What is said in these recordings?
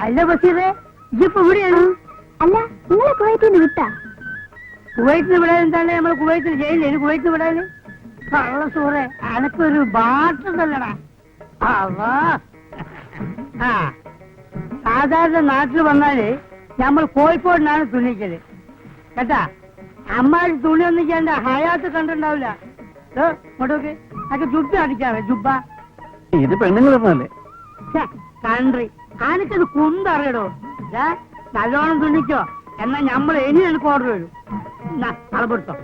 അല്ല ബഷീറേ, ഇതിപ്പോ ഇവിടെയാണ്? അല്ല, നിങ്ങളെ കുവൈറ്റിന്ന് വിട്ടാ? കുവൈറ്റിന് വിടാൻ എന്താണ്? നമ്മൾ കുവൈറ്റിന് ജയിലില്ല, കുവൈറ്റിന് വിടാന് കള്ള സൂറേ, അനക്കൊരു ബാട്ടുണ്ടല്ലടാ. ആ സാധാരണ നാട്ടിൽ വന്നാല് നമ്മൾ കോഴിക്കോടിനാണ് തുണിക്കല് കേട്ടാ. അമ്മാരി തുണി ഒന്നും ചെയ്യണ്ട, ഹയാത്ത് കണ്ടിട്ടുണ്ടാവില്ല. ഇങ്ങോട്ടൊക്കെ അതൊക്കെ ജുബ്ബ അടിക്കാറ്, ജുബ്ബ. ഇത് പെണ്ണുങ്ങളല്ലേ കൺട്രി ആനക്കത് കുന്തറിയടോ. നല്ലോണം തുണിക്കോ, എന്നാ നമ്മൾ ഇനി എനിക്ക് ഓർഡർ വരും. കളപ്പെടുത്തോ.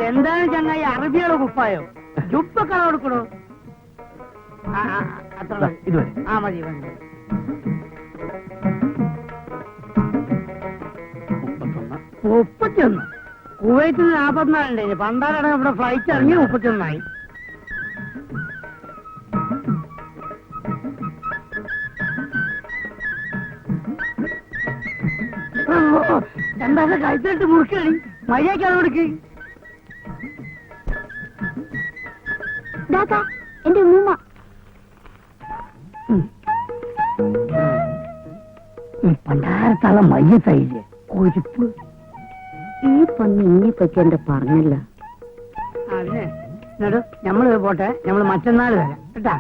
എന്താണ് ചങ്ങായി, അറബിയുടെ കുപ്പായോ? ജുബ്ബ കള കൊടുക്കണോ? അത്ര ഇതുവരെ. ആ മതി മതി. 31. കുവൈറ്റിൽ 44 പണ്ടാരടക്കം ഇവിടെ ഫ്ലൈറ്റ് ഇറങ്ങി 31. എന്താ കഴിച്ചിട്ട് മുറുക്കണി മര്യാദ കൊടുക്ക്. എന്റെ ഉമ്മ ഈ പണ്ടാരത്താളെ മയ്യത്തായില്ലേ കൊഴുപ്പ്. ഈ പന്നി ഇനിയെപ്പറ്റി എന്റെ പറഞ്ഞില്ല. അതിനെ എന്നിട്ട് ഞമ്മള് പോട്ടെ, ഞമ്മള് മറ്റന്നാൾ വരാം കേട്ടാ.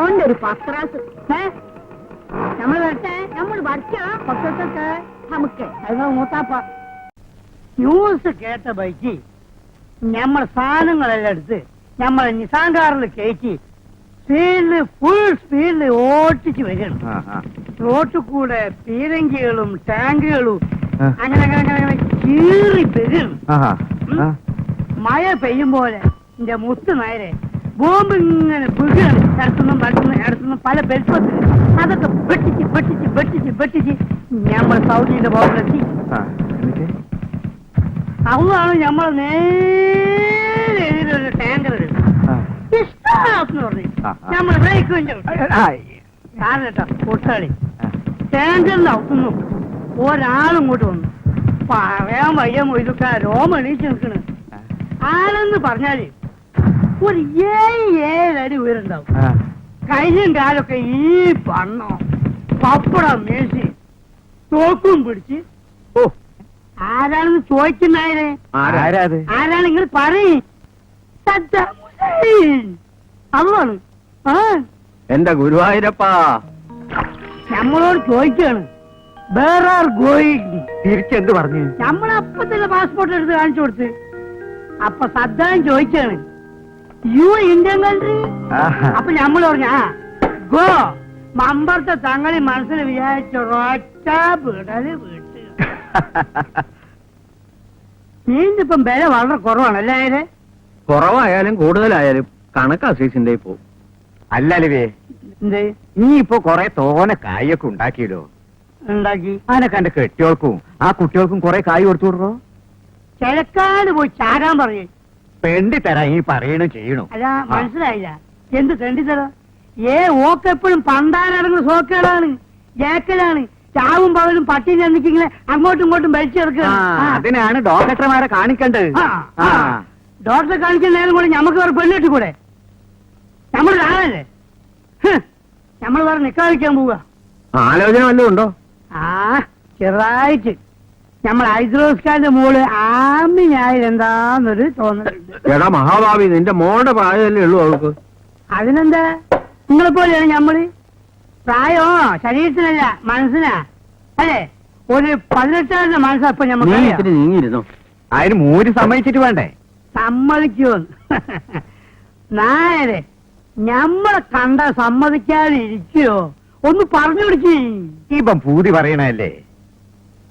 ഓന്റെ ഒരു പത്രാസ് നമ്മള് വരട്ടെ, നമ്മള് വരയ്ക്കാം. പത്രത്തൊക്കെ നമുക്ക് അത് മൂത്താപ്പ ന്യൂസ് കേട്ട ബൈക്ക് ഞമ്മളെ സാധനങ്ങളെല്ലാം എടുത്ത് ഞമ്മളെ നിസാൻ കാറിൽ കയറ്റി ഫുൾ സ്പീഡിൽ ഓട്ടിച്ച് വരികയാണ്. റോട്ടിൽ കൂടെ പീരങ്കികളും ടാങ്കുകളും അങ്ങനെ അങ്ങനെ അങ്ങനെ കീറി വരികയാണ്. മഴ പെയ്യും പോലെ എന്റെ മുത്ത് നേരെ ബോംബ് ഇങ്ങനെ പിഴുകയാണ്. ഇടത്തുനിന്നും പല ബെൽപ്പത്തിൽ അതൊക്കെ വെട്ടിച്ച് വെട്ടിച്ച് വെട്ടിച്ച് വെട്ടിച്ച് ഞമ്മൾ സൗദിയുടെ ബോംബിലെത്തി. അതാണ് ഞമ്മളെ നേരെ എതിരൊരു ടാങ്കർ ഇഷ്ടം പറഞ്ഞു ഞമ്മള് ബ്രേക്ക് കാരണം കേട്ടോ കൊട്ടാളി ടാങ്കറിന്റെ അവിടുന്നു ഒരാളും ഇങ്ങോട്ട് വന്നു. പറയാൻ വയ്യ മൊയ്തുക്ക രോമ എണീച്ച് നിൽക്കണ്. ആരെന്ന് പറഞ്ഞാല് ഒരു 7 അടി ഉയരുണ്ടാവും. കയ്യും കാലൊക്കെ ഈ പണ്ണോ പപ്പടം മേശി തോക്കും പിടിച്ച് ആരാണെന്ന് ചോദിക്കുന്നായരെ ആരാണ് നിങ്ങൾ പറയും. അതാണ് എന്റെ ഗുരുവായൂരപ്പാ നമ്മളോട് ചോദിക്കാണ് വേർ ആർ ഗോയിങ്. തിരിച്ചെന്ത് പറഞ്ഞു? നമ്മളപ്പ തന്നെ പാസ്പോർട്ട് എടുത്ത് കാണിച്ചു കൊടുത്ത്. അപ്പൊ സദ്ദാൻ ചോദിക്കാണ് യു ഇന്ത്യൻ കൺട്രി. അപ്പൊ നമ്മൾ പറഞ്ഞ ഗോ മമ്പറത്തെ തങ്ങളി മനസ്സിൽ വിചാരിച്ചൊരൊറ്റ വിടല് വീട്ട്. നീന്തിപ്പം വില വളരെ കുറവാണല്ലേ? കുറവായാലും കൂടുതലായാലും കണക്കാ സീസിന്റെ പോ. അല്ലല്ലേ എന്തേ നീ ഇപ്പൊ കൊറേ തോനെ കായൊക്കെ ഉണ്ടാക്കിയിടോ. ഉണ്ടാക്കി അതിനൊക്കെ എന്റെ കെട്ടിയോൾക്കും ആ കുട്ടികൾക്കും കൊറേ കായ് കൊടുത്തു വിടറോ. ചിലക്കാട് പോയി ചാരാൻ പറയേ. പെണ്ടി തരാ ഈ പറയണോ ചെയ്യണോ? അല്ല മനസ്സിലായില്ല. എന്ത് തെണ്ടിത്തരോ? ഓക്കെപ്പോഴും പണ്ടാരടങ്ങുന്ന സോക്കേടാണ്, ജാക്കലാണ്. ചാവും പകലും പട്ടി ചെന്നിക്കിങ്ങനെ അങ്ങോട്ടും ഇങ്ങോട്ടും വലിച്ചെടുക്കുക. അതിനാണ് ഡോക്ടർമാരെ കാണിക്കേണ്ടത്. ഡോക്ടറെ കാണിക്കുന്ന നേരം കൂടെ ഞമ്മക്ക് വേറെ പെണ്ണിട്ടിക്കൂടെ? നമ്മൾ കാണല്ലേ നമ്മൾ വേറെ നിക്കാതിരിക്കാൻ പോവുക. ആലോചന വല്ലതും ഉണ്ടോ? ചെറുതായിട്ട് നമ്മൾ ഹൈദ്രോസ്കാന്റെ മോള് ആമിനായാലെന്താന്നൊരു തോന്നലുണ്ട്. എടാ മഹാഭാവി, നിന്റെ മോളുടെ പ്രായമല്ലേ ഉള്ളൂ അവൾക്ക്. അതിനെന്താ? നിങ്ങളെപ്പോലെയാണ് ഞമ്മള്. പ്രായോ ശരീരത്തിനല്ല മനസ്സിനാ അല്ലേ? ഒരു 18 മനസ്സപ്പൊ ഞമ്മക്ക് നീങ്ങിരുന്നു. അതിന് മൂര് സമ്മതിച്ചിട്ട് വേണ്ടേ? സമ്മതിക്കോ? നായരെ ഞമ്മളെ കണ്ട സമ്മതിക്കാതെ ഇരിക്കോ? ഒന്ന് പറഞ്ഞു പിടിച്ച്. ഇപ്പം പൂതി പറയണല്ലേ.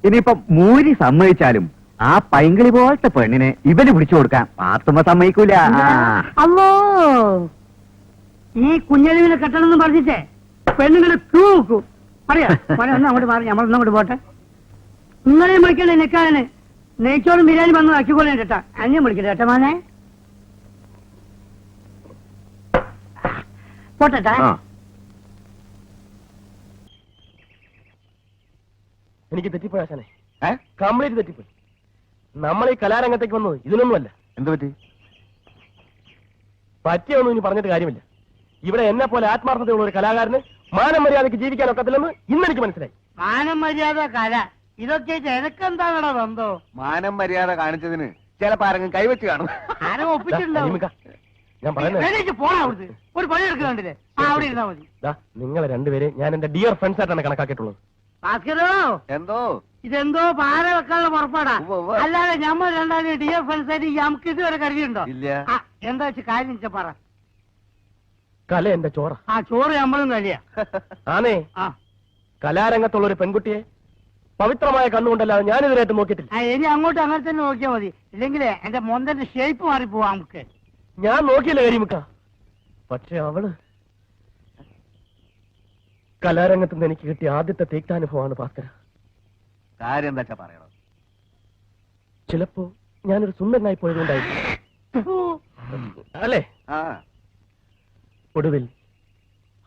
ഇനിയിപ്പം മൂരി സമ്മതിച്ചാലും ആ പൈങ്കിളി പോലത്തെ പെണ്ണിനെ ഇവന് പിടിച്ചു കൊടുക്കാൻ പാത്തുമ്മ സമ്മതിക്കൂല. അല്ലോ ഈ കുഞ്ഞലിവിനെ കെട്ടണമെന്ന് പറഞ്ഞിട്ടേ പെണ്ണുങ്ങളെ ക്യൂ വെക്കും. പറയാ മോനെ ഒന്ന് അങ്ങോട്ട് മാറി, നമ്മളൊന്നും അങ്ങോട്ട് പോട്ടെ. നിങ്ങളെയും വിളിക്കണ്ടേ നിൽക്കാന്. നെയ്ച്ചോറും ബിരിയാണി വന്ന് ആക്കിക്കൊള്ളേ കേട്ടാ. അന്യം വിളിക്കട്ടെ കേട്ടോ മോനെ. പോട്ടെ. എനിക്ക് തെറ്റിപ്പോയി ആശാനെ, കംപ്ലീറ്റ് തെറ്റിപ്പോയി. നമ്മൾ ഈ കലാരംഗത്തേക്ക് വന്നത് ഇതിനൊന്നുമല്ല. എന്ത് പറ്റി? പറ്റിയൊന്നും ഇനി പറഞ്ഞിട്ട് കാര്യമില്ല. ഇവിടെ എന്നെ പോലെ ആത്മാർത്ഥതയുള്ള ഒരു കലാകാരന് മാനം മര്യാദയ്ക്ക് ജീവിക്കാൻ ഒക്കത്തില്ലെന്ന് ഇന്നെനിക്ക് മനസ്സിലായി. മാനം മര്യാദ കല ഇതൊക്കെ എനക്കെന്താണോ ബന്ധോ? മാനം മര്യാദ കാണിച്ചതിന് ചിലപ്പോ ആരെങ്കിലും കൈവച്ച് കാണും. ആരും ഒപ്പിച്ചിട്ടുണ്ടാവും. ഞാൻ പറയുന്നത് പോണ അവിടുന്ന് ഒരു പണി എടുക്കുന്നുണ്ടല്ലേ. അവിടെ ഇരുന്നാ മതി. നിങ്ങളെ രണ്ടുപേരെ ഞാൻ എന്റെ ഡിയർ ഫ്രണ്ട്സ് ആയിട്ടാണ് കണക്കാക്കിയിട്ടുള്ളത്. ഭാസ്കരോ, എന്തോ ഇതെന്തോ പാര വെക്കാനുള്ള പുറപ്പാടാ. അല്ലാതെ ഞമ്മ രണ്ടാളും ഡിയർ ഫ്രണ്ട്സ് ആയിട്ട് നമുക്ക് ഇതുവരെ കരുതിയുണ്ടോ? ഇല്ല. എന്താ വെച്ച് കാര്യം വെച്ചാ പറ. കല എന്റെ ചോറ. ആ ചോറ് നമ്മളും കഴിയാ. ആണേ, കലാരംഗത്തുള്ള ഒരു പെൺകുട്ടിയെ പവിത്രമായ കണ്ണുകൊണ്ടല്ലാതെ ഞാനിതിനായിട്ട് നോക്കിയിട്ടില്ല. ഇനി അങ്ങോട്ട് അങ്ങനെ തന്നെ നോക്കിയാ മതി. ഇല്ലെങ്കിലേ എന്റെ മൊന്തന്റെ ഷേപ്പ് മാറിപ്പോവാ നമുക്ക്. ഞാൻ നോക്കിയില്ല കരിമുക്ക. പക്ഷെ അവള് കലാരംഗത്ത് നിന്ന് എനിക്ക് കിട്ടിയ ആദ്യത്തെ തീക്താനുഭവമാണ് ഭാസ്കര. കാര്യം എന്താ പറയണം? ചിലപ്പോ ഞാനൊരു സുന്ദരനായി പോയതുകൊണ്ടായിരിക്കും അല്ലേ? ഒടുവിൽ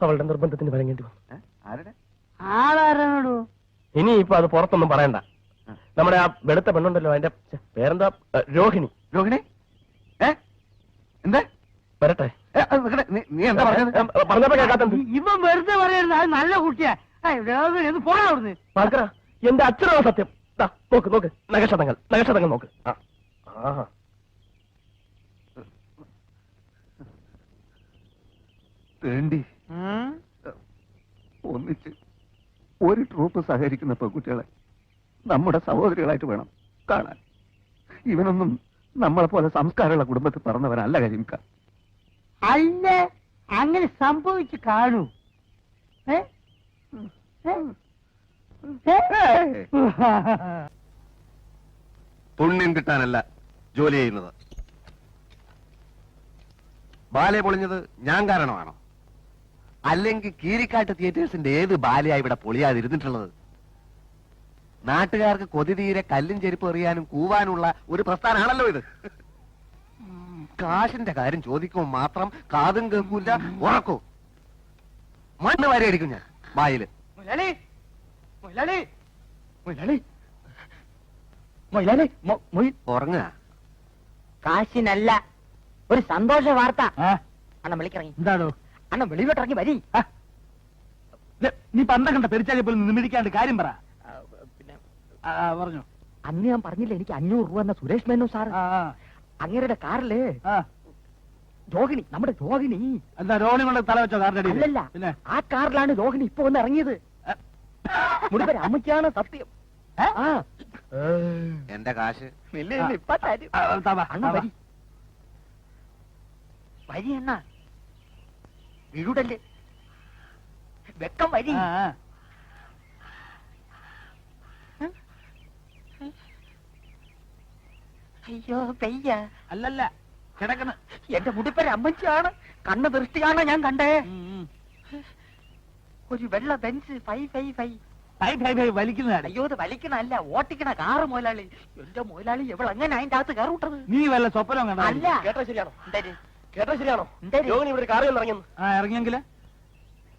അവളുടെ നിർബന്ധത്തിന് വഴങ്ങേണ്ടി വന്നു. ആളാരാണോ? ഇനിയിപ്പോ അത് പുറത്തൊന്നും പറയണ്ട. നമ്മുടെ ആ വെളുത്ത പെണ്ണുണ്ടല്ലോ, അതിന്റെ പേരെന്താ? രോഹിണി. രോഹിണി എന്താ? വരട്ടെ. നീ എന്താ പറഞ്ഞപ്പോ കേൾക്കാത്തത്? ഇവൻ വെറുതെ പറയരുത്, അത് നല്ല കുട്ടിയാ. പോണാ അവിടുന്ന്. ഭാസ്കര, എന്റെ അച്ഛനാണ് സത്യം. നോക്ക് നോക്ക്, നഗക്ഷതങ്ങൾ നോക്ക്. വേണ്ടി ഒന്നിച്ച് ഒരു ട്രൂപ്പ് സഹകരിക്കുന്ന പെൺകുട്ടികളെ നമ്മുടെ സഹോദരികളായിട്ട് വേണം കാണാൻ. ഇവനൊന്നും നമ്മളെ പോലെ സംസ്കാരമുള്ള കുടുംബത്തിൽ പറഞ്ഞവനല്ല കരിമിക്ക. അല്ല, അങ്ങനെ സംഭവിച്ചു കാണൂ. പുണ്യം കിട്ടാനല്ല ജോലി ചെയ്യുന്നത്. ബാലെ പൊളിഞ്ഞത് ഞാൻ കാരണമാണോ? അല്ലെങ്കിൽ കീരിക്കാട്ട് തിയേറ്റേഴ്സിന്റെ ഏത് ബാലയാ ഇവിടെ പൊളിയാതിരുന്നിട്ടുള്ളത്? നാട്ടുകാർക്ക് കൊതി തീരെ കല്ലും ചെരുപ്പ് എറിയാനും കൂവാനുള്ള ഒരു പ്രസ്ഥാനമാണല്ലോ ഇത്. കാശിന്റെ കാര്യം ചോദിക്കുമ്പോൾ മാത്രം കാതും കേൾക്കൂല, ഉറക്കൂ. മണ്ണ് വാരി അടിക്കും ഞാൻ വായില്. ഉറങ്ങുക. കാശിനല്ല, ഒരു സന്തോഷ വാർത്ത. അണ്ണൻ വിളിക്കിറങ്ങി. എന്താണോ? അണ്ണൻ വെളിയിലോട്ടിറങ്ങി വരി. നീ പണ്ട കണ്ട പെരിച്ചാലി പോലും നിമിടിക്കാണ്ട് കാര്യം പറ. പിന്നെ പറഞ്ഞു. അന്ന് ഞാൻ പറഞ്ഞില്ല എനിക്ക് 500 രൂപ എന്ന സുരേഷ് മേനോ സാർ അങ്ങേരുടെ കാറില് രോഹിണി, നമ്മുടെ രോഹിണി. എന്താ രോഹിണി കൊണ്ട് തല വെച്ചോ കാറിന്റെ അടിയിൽ? അല്ലല്ല, ആ കാറിലാണ് രോഹിണി ഇപ്പൊ വന്ന് ഇറങ്ങിയത്. മുടിപ്പര അമ്മയ്ക്കാണ് സത്യം. എന്റെ കാശ് അണ്ണ വരി വരി അണ്ണ, വീടല്ലേ വെക്കം വരി. അയ്യോ പെയ്യ. അല്ലല്ല, കിടക്കണ എന്റെ മുടിപ്പര അമ്മച്ചിയാണ്. കണ്ണ് ദൃഷ്ടിയാണ് ഞാൻ കണ്ടേ. ഒരു വെള്ള ബെൻസ് 555 വലിക്കുന്നതാണ്. അയ്യോ, ഇത് വലിക്കണല്ല, ഓട്ടിക്കണ കാറ് മുതലാളി. എന്റെ മുതലാളി എവൾ അങ്ങനെ അതിന്റെ അകത്ത് കയറിട്ടത്? നീ വല്ല സ്വപ്നം കണ്ട? അല്ല. കേട്ടോ ശരിയാണോ? എന്തായാലും കേട്ടോ ശരിയാണോ? രോഹിണി ഇവിടെ കാറിൽ ഇറങ്ങിയെന്ന്. ഇറങ്ങിയെങ്കില്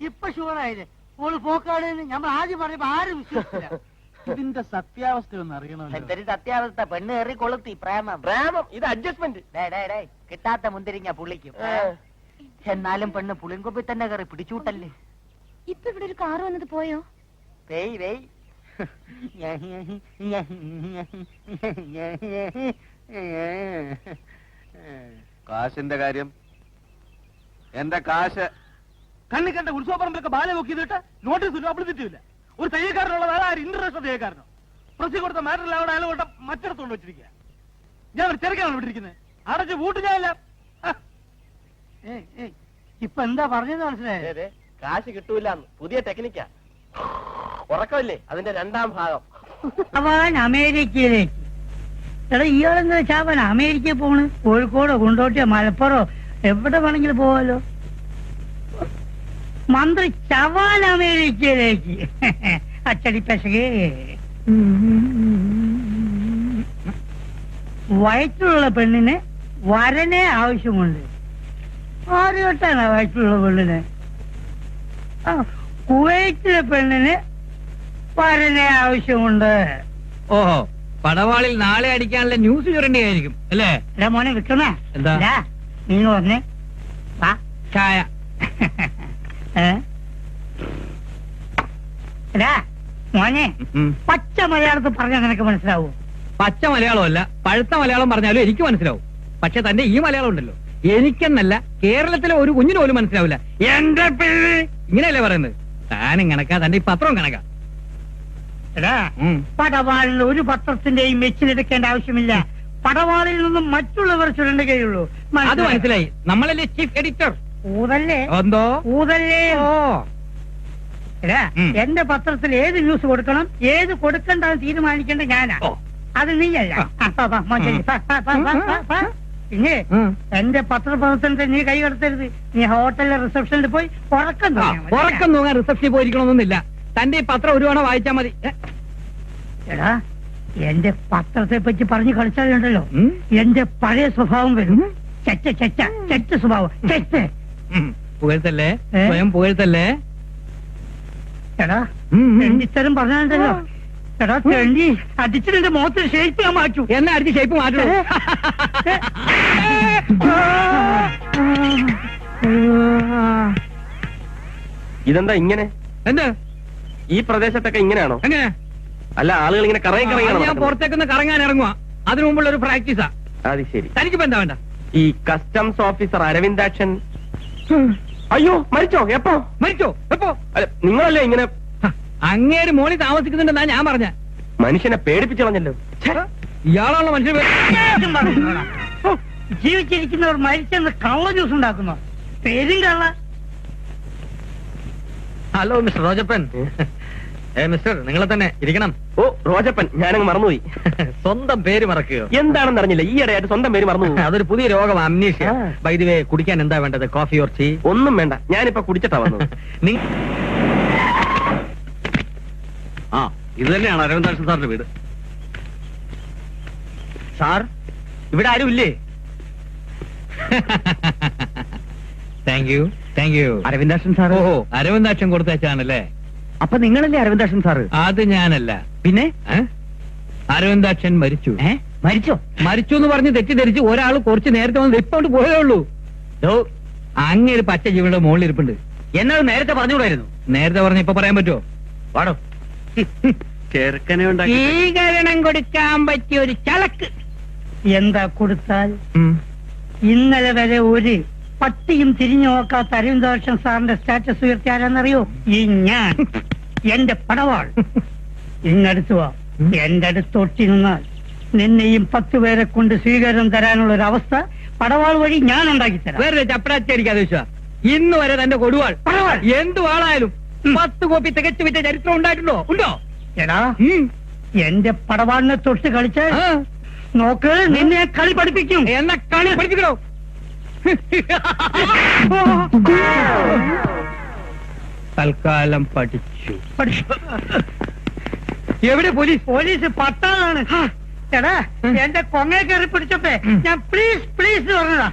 ഇപ്പൊ ഷുവറായില്ലേ? ഓള് പോക്കാട് നമ്മൾ ആദ്യം പറഞ്ഞപ്പോ ആരും വിശ്വസിച്ചില്ല. ഇതിന്റെ സത്യാവസ്ഥ ഒന്ന് അറിയണമല്ലോ. എന്തൊരു സത്യാവസ്ഥ. പെണ്ണ് കയറി കൊളുത്തി പ്രേമം. ഇത് അഡ്ജസ്റ്റ്മെന്റ്. കിട്ടാത്ത മുന്തിരിങ്ങ പുള്ളിക്കും. എന്നാലും പെണ്ണ് പുളിൻകൊപ്പി തന്നെ കയറി പിടിച്ചൂട്ടല്ലേ. ഇപ്പൊ ഇവിടെ ഒരു കാറ് വന്നത് പോയോ? വെയ് വെയ്. കാശിന്റെ കാര്യം? എന്റെ കാശ് കണ്ണി കണ്ട ഉത്സവപ്പറമ്പിലൊക്കെ ബാല നോക്കിയിട്ട് നോട്ടീസ് അപ്പിളിച്ചിട്ടില്ല. ഒരു തയ്യക്കാരനുള്ള വേറെ ആര് ഇന്റർനാഷണൽ തയ്യക്കാരനോ? പ്രസി കൊടുത്ത മാറ്ററിൽ അവിടെ അയാൾ കൊണ്ട മറ്റിടത്തോണ്ട് വെച്ചിരിക്കുക. ഞാൻ ഒരു തിരക്കാണ് വിട്ടിരിക്കുന്നത്. അടച്ച് പൂട്ട് ഞാനില്ല. ഇപ്പൊ എന്താ പറഞ്ഞത് മനസ്സിലായേ? കാശ് കിട്ടൂല, പുതിയ ടെക്നിക്കാ. ഉറക്കമില്ലേ അതിന്റെ 2ാം ഭാഗം. അവൻ അമേരിക്കയിലേക്ക്. എടാ ഇയാളെന്താ ചാവൻ അമേരിക്കയിൽ പോണ്? കോഴിക്കോടോ കൊണ്ടോട്ടിയോ മലപ്പുറോ എവിടെ വേണമെങ്കിലും പോവാലോ. മന്ത്രി ചവാൻ അമേരിക്കയിലേക്ക്. അച്ചടി പെശകേ. വയറ്റിലുള്ള പെണ്ണിന് വരനെ ആവശ്യമുണ്ട്. ആര് കേട്ടാണ് വയറ്റിലുള്ള പെണ്ണിന്? കുവൈറ്റിലെ പെണ്ണിന് വരനെ ആവശ്യമുണ്ട്. ഓഹോ, പടവാളിൽ നാളെ അടിക്കാനുള്ള ന്യൂസ് ചുരണ്ടിയായിരിക്കും അല്ലേ? എടാ മോനെ വിൽക്കണ എന്താ? നീ പറഞ്ഞേ വാ. ചായ. എടാ മോനെ, പച്ച മലയാളത്തിൽ പറഞ്ഞാൽ നിനക്ക് മനസ്സിലാവൂ? പച്ച മലയാളമല്ല, പഴുത്ത മലയാളം പറഞ്ഞാലും എനിക്ക് മനസ്സിലാവും. പക്ഷെ തന്റെ ഈ മലയാളം ഉണ്ടല്ലോ, എനിക്കെന്നല്ല കേരളത്തിലെ ഒരു കുഞ്ഞിന് പോലും മനസ്സിലാവില്ല. എന്റെ പേര് ഇങ്ങനെയല്ലേ പറയുന്നത്? താനും കണക്കാ, തന്റെ ഈ പത്രവും കണക്കാ. എടാ, പടവാളിൽ ഒരു പത്രത്തിന്റെയും മെച്ചിലെടുക്കേണ്ട ആവശ്യമില്ല. പടവാളിൽ നിന്നും മറ്റുള്ളവർ ചുരണ്ടുകയുള്ളൂ. അത് മനസ്സിലായി. നമ്മളല്ലേ ചീഫ് എഡിറ്റർ? ഊതല്ലേ എന്തോ ഊതല്ലേ. ഓ, എടാ, എന്റെ പത്രത്തിൽ ഏത് ന്യൂസ് കൊടുക്കണം, ഏത് കൊടുക്കണ്ടെന്ന് തീരുമാനിക്കേണ്ട ഞാനാ. അത് നീയല്ല. പിന്നെ എന്റെ പത്രപ്രവർത്തനത്തെ നീ കൈകടത്തരുത്. നീ ഹോട്ടലിലെ റിസപ്ഷനിൽ പോയി ഉറക്കം തൂങ്ങാൻ റിസപ്ഷനിൽ പോയിരിക്കണമെന്നൊന്നുമില്ല. തന്റെ ഈ പത്രം ഒരു തവണ വായിച്ചാ മതി. എടാ, എന്റെ പത്രത്തെ പറ്റി പറഞ്ഞു കളിച്ചാലുണ്ടല്ലോ എന്റെ പഴയ സ്വഭാവം വരും. ചെറ്റ ചെറ്റ ചെറ്റ സ്വഭാവം. ചെറ്റ പുകഴ്ത്തല്ലേ, സ്വയം പുകഴ്ത്തല്ലേ. എടാ, തെണ്ടിത്തരം പറഞ്ഞാലുണ്ടല്ലോ. എടാ തെണ്ടി, അടിച്ചിട്ട് എന്റെ മുഖത്തിന് ഷേപ്പ് ഞാൻ മാറ്റു. എന്നെ അടിച്ച് ഷേപ്പ് മാറ്റൂ. ഇതെന്താ ഇങ്ങനെ? എന്ത് ഈ പ്രദേശത്തൊക്കെ ഇങ്ങനെയാണോ? എങ്ങനെ? അല്ല, ആളുകൾ ഇങ്ങനെ ഞാൻ പുറത്തേക്കൊന്ന് കറങ്ങാൻ ഇറങ്ങുക. അതിനു മുമ്പുള്ള ഒരു പ്രാക്ടീസാ. അത് ശരി. തനിക്കിപ്പോ എന്താ വേണ്ട? ഈ കസ്റ്റംസ് ഓഫീസർ അരവിന്ദാക്ഷൻ അയ്യോ മരിച്ചോ? എപ്പോ മരിച്ചോ? എപ്പോ? അല്ല, നിങ്ങളല്ലേ ഇങ്ങനെ അങ്ങേര് മോളിൽ താമസിക്കുന്നുണ്ടെന്നാ ഞാൻ പറഞ്ഞ. മനുഷ്യനെ പേടിപ്പിച്ചളഞ്ഞല്ലോ. ഇയാളാണല്ലോ മനുഷ്യൻ. ജീവിച്ചിരിക്കുന്നവർ മരിച്ചെന്ന് കള്ള ന്യൂസ് ഉണ്ടാക്കുന്നു. പേരും കള്ള. Hello mister റോജപ്പൻ. മിസ്റ്റർ, നിങ്ങളെ തന്നെ ഇരിക്കണം. ഓ റോജപ്പൻ, ഞാനങ്ങ് മറന്നുപോയി. സ്വന്തം പേര് മറക്കുകയോ? എന്താണെന്ന് അറിഞ്ഞില്ല, ഈയിടെയായിട്ട് സ്വന്തം പേര് മറന്നു. അതൊരു പുതിയ രോഗം, അമ്നീഷ്യ. ബൈ ദി വേ, കുടിക്കാൻ എന്താ വേണ്ടത്? Coffee or tea? ഒന്നും വേണ്ട, ഞാനിപ്പോ കുടിച്ചിട്ടാ വന്നത്. ആ, ഇത് തന്നെയാണ് അരവിന്ദാക്ഷൻ സാറിന്റെ വീട്. സാർ, ഇവിടെ ആരും ഇല്ലേ? Thank you, thank you. Aravindakshan sir. ഓഹോ, അരവിന്ദാക്ഷൻ കൊടുത്തയച്ചാണല്ലേ? അപ്പൊ നിങ്ങളല്ലേ അരവിന്ദാക്ഷൻ സാറ്? അത് ഞാനല്ല. പിന്നെ അരവിന്ദാക്ഷൻ മരിച്ചു. മരിച്ചോ? മരിച്ചു എന്ന് പറഞ്ഞ് തെറ്റിദ്ധരിച്ച് ഒരാൾ കുറച്ച് നേരത്തെ വന്ന് ഇപ്പോണ്ട് പോയേ ഉള്ളൂ. അങ്ങേര് പച്ച ജീവയുടെ മുകളിൽ ഇരിപ്പുണ്ട്. എന്നത് നേരത്തെ പറഞ്ഞുകൂടായിരുന്നു? നേരത്തെ പറഞ്ഞ ഇപ്പൊ പറയാൻ പറ്റുമോ? വാടോ. ചെറുക്കനെ സ്വീകരണം കൊടുക്കാൻ പറ്റിയ ഒരു ചളക്ക്. എന്താ കൊടുത്താൽ? ഇന്നലെ വരെ ഒരു പട്ടിയും തിരിഞ്ഞു നോക്കാത്ത അരവിന്ദാക്ഷൻ സാറിന്റെ സ്റ്റാറ്റസ് ഉയർത്തിയാരെന്നറിയോ? ഈ ഞാൻ, എന്റെ പടവാൾ. ഇങ്ങടുത്തു വാ. എന്റെ അടുത്തൊട്ടി നിന്നാൽ നിന്നെയും 10 പേരെ കൊണ്ട് സ്വീകരണം തരാനുള്ള ഒരു അവസ്ഥ പടവാൾ വഴി ഞാൻ ഉണ്ടാക്കി തരാം. വേറെ ചപ്പടാച്ചടിക്കാതെ വിശ്വാ. ഇന്ന് വരെ തന്റെ കൊടുവാൾ എന്തു ആളായാലും 10 കോപ്പി തികച്ചു വിറ്റ ചരിത്രം ഉണ്ടായിട്ടുണ്ടോ? ഉണ്ടോ? എടാ, എന്റെ പടവാളിനെ തൊട്ട് കളിച്ച് നോക്ക്, നിന്നെ കളി പഠിപ്പിക്കും. എന്നെ കളി പഠിപ്പിക്കണോ? തൽക്കാലം പഠിച്ചു. എവിടെ പോലീസ്? പോലീസ് പട്ടാളാണ്. എടാ, എന്റെ കൊങ്ങയെ കയറി പിടിച്ചപ്പേ ഞാൻ പ്ലീസ് പ്ലീസ് പറഞ്ഞതാ.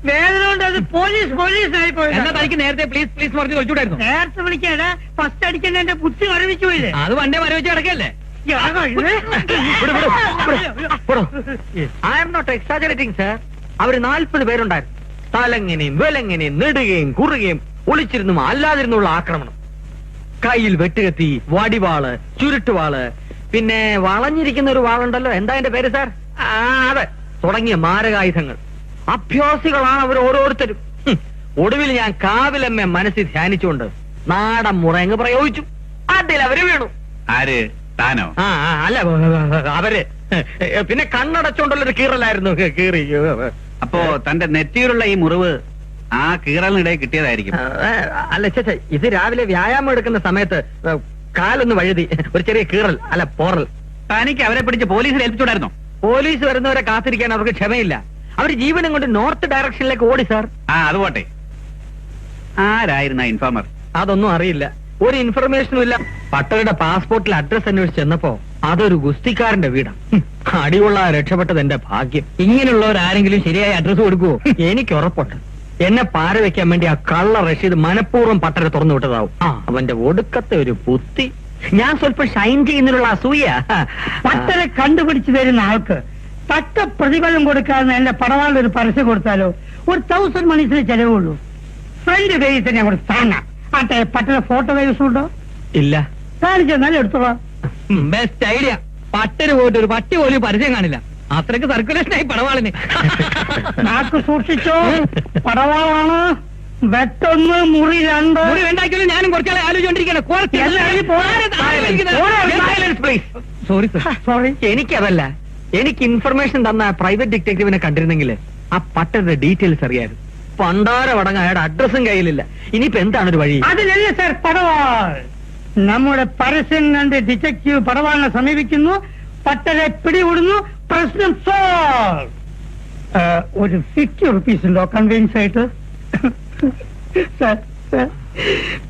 വേദന കൊണ്ട് അത് പോലീസ് പോലീസ് ആയി പോയത്. എന്നാ തനിക്ക് നേരത്തെ പ്ലീസ് പ്ലീസ് പറഞ്ഞു ചോദിച്ചൂടായിരുന്നു? നേരത്തെ വിളിക്കാടാ, ഫസ്റ്റ് അടിക്കാൻ എന്റെ ബുദ്ധി മരവിച്ചു പോയില്ലേ? അത് വണ്ടേ മരവിച്ച് കിടക്കല്ലേ? I'm not exaggerating sir. അവര് 40 പേരുണ്ടായിരുന്നു. തലങ്ങനെയും വിലങ്ങനെയും നെടുകയും കുറുകയും ഒളിച്ചിരുന്നും അല്ലാതിരുന്നുള്ള ആക്രമണം. കയ്യിൽ വെട്ടുകത്തി, വടിവാള്, ചുരുട്ടുവാള്, പിന്നെ വളഞ്ഞിരിക്കുന്ന ഒരു വാളുണ്ടല്ലോ, എന്താ എന്റെ പേര് സാർ? അതെ, തുടങ്ങിയ മാരകായുധങ്ങൾ. അഭ്യാസികളാണ് അവർ ഓരോരുത്തരും. ഒടുവിൽ ഞാൻ കാവിലമ്മ മനസ്സിൽ ധ്യാനിച്ചുകൊണ്ട് നാടൻ മുറങ്ങ് പ്രയോഗിച്ചു. അതിൽ അവര് വീണു. ആര്? താനോ? അല്ല, അവര്. പിന്നെ കണ്ണടച്ചോണ്ടുള്ളൊരു കീറലായിരുന്നു. കീറി. അപ്പോ തന്റെ നെറ്റിയിലുള്ള ഈ മുറിവ് ആ കീറലിനിടെ കിട്ടിയതായിരിക്കും. അല്ല ചേച്ചാ, ഇത് രാവിലെ വ്യായാമം എടുക്കുന്ന സമയത്ത് കാലൊന്ന് വഴുതി ഒരു ചെറിയ കീറൽ, അല്ല പോറൽ. തനിക്ക് അവരെ പിടിച്ച് പോലീസിൽ ഏൽപ്പിച്ചോടായിരുന്നോ? പോലീസ് വരുന്നവരെ കാത്തിരിക്കാൻ അവർക്ക് ക്ഷമയില്ല. അവർ ജീവനും കൊണ്ട് നോർത്ത് ഡയറക്ഷനിലേക്ക് ഓടി സാർ. അത് പോട്ടെ. ആരായിരുന്നു ഇൻഫോമർ? അതൊന്നും അറിയില്ല, ഒരു ഇൻഫർമേഷനും ഇല്ല. പട്ടരുടെ പാസ്പോർട്ടിൽ അഡ്രസ് അന്വേഷിച്ച് ചെന്നപ്പോ അതൊരു ഗുസ്തിക്കാരന്റെ വീടാ. അടിയുള്ള രക്ഷപ്പെട്ടത് എന്റെ ഭാഗ്യം. ഇങ്ങനെയുള്ളവരാരെങ്കിലും ശരിയായ അഡ്രസ് കൊടുക്കുവോ? എനിക്ക് ഉറപ്പുണ്ട് എന്നെ പാര വെക്കാൻ വേണ്ടി ആ കള്ള റഷീദ് മനഃപൂർവ്വം പട്ടരെ തുറന്നു വിട്ടതാവും. അവന്റെ ഒടുക്കത്തെ ഒരു ബുദ്ധി. ഞാൻ സ്വല്പം ഷൈൻ ചെയ്യുന്നതിനുള്ള അസൂയ. പട്ടരെ കണ്ടുപിടിച്ചു തരുന്ന ആൾക്ക് തക്ക പ്രതിഫലം കൊടുക്കാതെ എന്റെ പടവാളിൽ ഒരു പരസ്യം കൊടുത്താലോ? ഒരു 1000 മണീസിന് ചെലവുള്ളൂ. ഫ്രണ്ട് പേജിൽ തന്നെ അവിടെ സ്ഥാനം. ആട്ടെ, പട്ടര ഫോട്ടോ കൈവശമുണ്ടോ? ഇല്ല. കാണിച്ചോ, നല്ല എടുത്തോളാം. Best idea. പട്ടര് പോയിട്ട് ഒരു പട്ടി പോലും പരിചയം കാണില്ല. അത്രയ്ക്ക് സർക്കുലേഷനായി പടവാളിന്. നാക്ക് സൂക്ഷിച്ചോ, പടവാളാണ്. വെട്ടൊന്ന്, മുറി 2. മുറി ഉണ്ടാക്കിയാലും ഞാനും കുറച്ചാളെ ആലോചിച്ചോണ്ടിരിക്കണം. Sorry sir, sorry. എനിക്കതല്ല, എനിക്ക് ഇൻഫർമേഷൻ തന്ന പ്രൈവറ്റ് ഡിറ്റക്റ്റീവിനെ കണ്ടിരുന്നെങ്കിൽ ആ പട്ടരുടെ ഡീറ്റെയിൽസ് അറിയായിരുന്നു. പണ്ടാരമടങ്ങ് അയാളുടെ അഡ്രസ്സും കയ്യിലില്ല. ഇനിയിപ്പോ എന്താണ് ഒരു വഴി? അതിലല്ലേ സാർ പടവാൾ. നമ്മുടെ പരസ്യം കണ്ട് ഡിറ്റക്റ്റീവ് പടവാളിനെ സമീപിക്കുന്നു, പട്ടരെ പിടികൂടുന്നു, പ്രശ്നം സോൾവ്. ഒരു 50 റുപ്പീസ് ഉണ്ടോ കൺവീൻസ് ആയിട്ട്? സാർ, സാർ,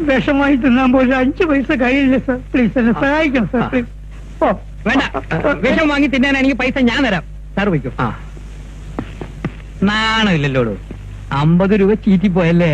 വിഷമായി തിന്നാൻ പോലും 5 പൈസ കയ്യില്ല സാർ. പ്ലീസ് എന്നെ സഹായിക്കണം സാർ, പ്ലീസ്. ഓ വേണ്ട, വിഷം വാങ്ങി തിന്നാനാണെങ്കിൽ പൈസ ഞാൻ തരാം. സാർ വയ്ക്കും. നാണമില്ലല്ലോ, 50 രൂപ ചീറ്റിപ്പോയല്ലേ.